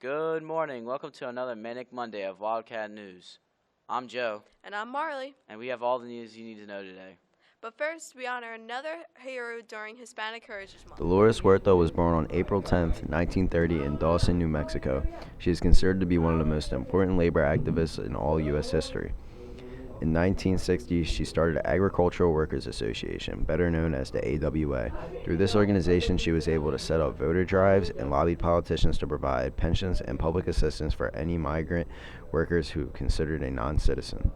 Good morning. Welcome to another Manic Monday of Wildcat News. I'm Joe, And I'm Marley. and we have all the news you need to know today. But first, we honor another hero during Hispanic Heritage Month. Dolores Huerta was born on April 10, 1930 in Dawson, New Mexico. She is considered to be one of the most important labor activists in all U.S. history. In 1960, she started the Agricultural Workers Association, better known as the AWA. Through this organization, she was able to set up voter drives and lobbied politicians to provide pensions and public assistance for any migrant workers who considered a non-citizen.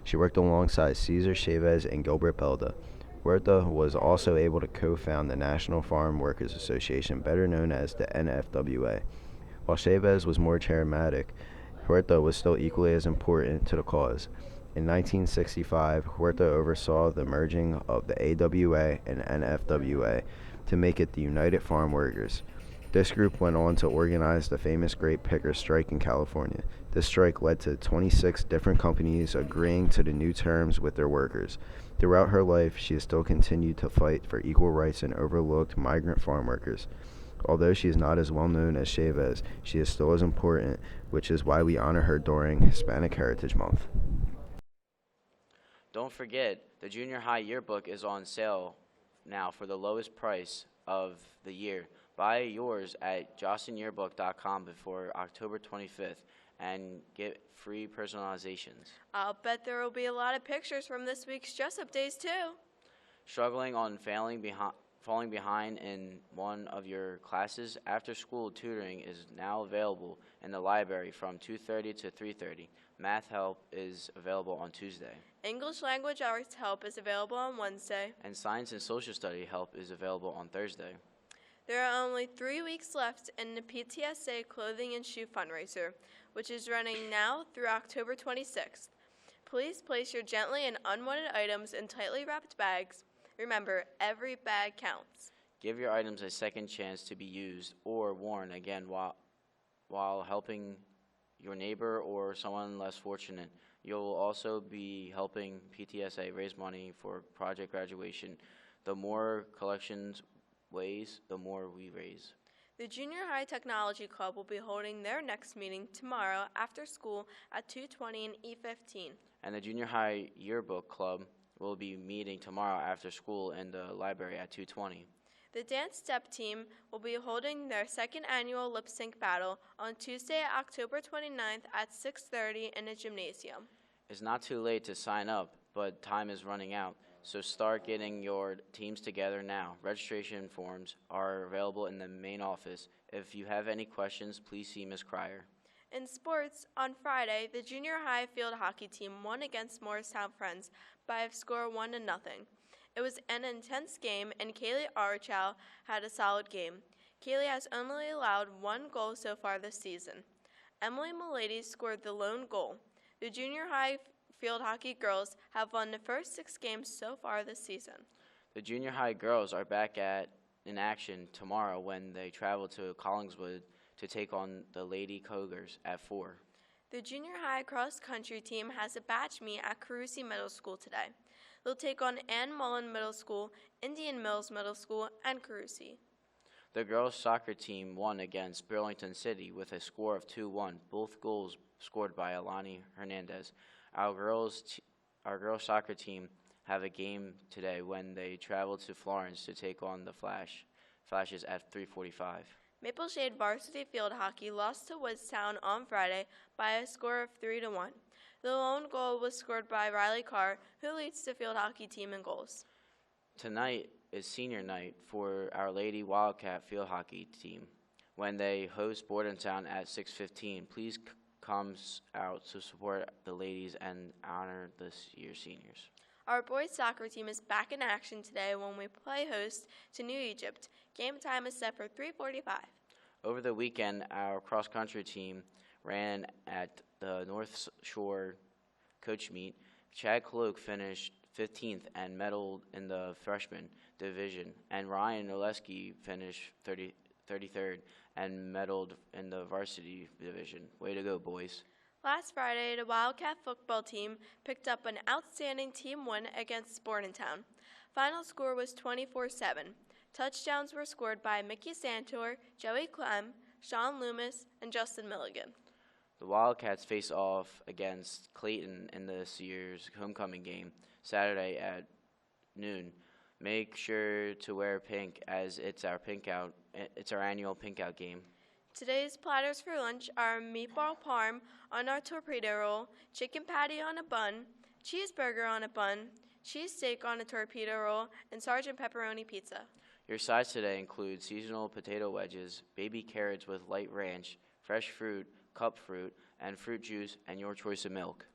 She worked alongside Cesar Chavez and Gilbert Belda. Huerta was also able to co-found the National Farm Workers Association, better known as the NFWA. While Chavez was more charismatic, Huerta was still equally as important to the cause. In 1965, Huerta oversaw the merging of the AWA and NFWA to make it the United Farm Workers. This group went on to organize the famous Grape Pickers Strike in California. This strike led to 26 different companies agreeing to the new terms with their workers. Throughout her life, she has still continued to fight for equal rights and overlooked migrant farm workers. Although she is not as well known as Chavez, she is still as important, which is why we honor her during Hispanic Heritage Month. Don't forget, the junior high yearbook is on sale now for the lowest price of the year. Buy yours at jostensyearbook.com before October 25th and get free personalizations. I'll bet there will be a lot of pictures from this week's dress up days, too. Struggling on falling behind in one of your classes? After-school tutoring is now available in the library from 2:30 to 3:30. Math help is available on Tuesday, English language arts help is available on Wednesday. and science and social study help is available on Thursday. There are only 3 weeks left in the PTSA Clothing and Shoe Fundraiser, which is running now through October 26th. Please place your gently and unwanted items in tightly wrapped bags. Remember, every bag counts. Give your items a second chance to be used or worn again while helping your neighbor or someone less fortunate. You'll also be helping PTSA raise money for Project Graduation. The more collections ways, the more we raise. The Junior High Technology Club will be holding their next meeting tomorrow after school at 2:20 in E15. And the Junior High Yearbook Club will be meeting tomorrow after school in the library at 2:20. The Dance Step team will be holding their second annual lip sync battle on Tuesday, October 29th at 6:30 in a gymnasium. It's not too late to sign up, but time is running out, so start getting your teams together now. Registration forms are available in the main office. If you have any questions, please see Ms. Cryer. In sports, on Friday, the junior high field hockey team won against Morristown Friends by a score of 1-0. It was an intense game, and Kaylee Archow had a solid game. Kaylee has only allowed 1 goal so far this season. Emily Milady scored the lone goal. The junior high field hockey girls have won the first 6 games so far this season. The junior high girls are back in action tomorrow when they travel to Collingswood to take on the Lady Cougars at 4. The junior high cross country team has a batch meet at Carusi Middle School today. They'll take on Ann Mullen Middle School, Indian Mills Middle School, and Carusi. The girls soccer team won against Burlington City with a score of 2-1, both goals scored by Alani Hernandez. Our girls soccer team have a game today when they travel to Florence to take on the Flashes at 3:45. Maple Shade varsity field hockey lost to Woodstown on Friday by a score of 3-1. The lone goal was scored by Riley Carr, who leads the field hockey team in goals. Tonight is senior night for our Lady Wildcat field hockey team when they host Bordentown at 6:15. Please come out to support the ladies and honor this year's seniors. Our boys soccer team is back in action today when we play host to New Egypt. Game time is set for 3:45. Over the weekend, our cross-country team ran at the North Shore coach meet. Chad Kloke finished 15th and medaled in the freshman division, and Ryan Oleski finished 33rd and medaled in the varsity division. Way to go, boys. Last Friday, the Wildcat football team picked up an outstanding team win against Bordentown. Final score was 24-7. Touchdowns were scored by Mickey Santor, Joey Clem, Sean Loomis, and Justin Milligan. The Wildcats face off against Clayton in this year's homecoming game Saturday at noon. Make sure to wear pink as it's our annual pink out game. Today's platters for lunch are meatball parm on our torpedo roll, chicken patty on a bun, cheeseburger on a bun, cheesesteak on a torpedo roll, and Sergeant pepperoni pizza. Your sides today include seasonal potato wedges, baby carrots with light ranch, fresh fruit, cup fruit, and fruit juice, and your choice of milk.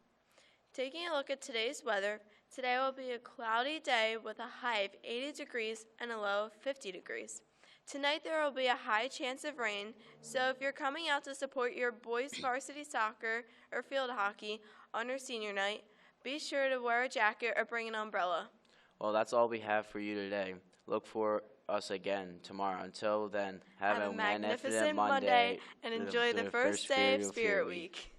Taking a look at today's weather, today will be a cloudy day with a high of 80 degrees and a low of 50 degrees. Tonight there will be a high chance of rain, so if you're coming out to support your boys varsity soccer or field hockey on your senior night, be sure to wear a jacket or bring an umbrella. Well, that's all we have for you today. Look for us again tomorrow. Until then, have a magnificent Monday and enjoy the first day of Spirit Week.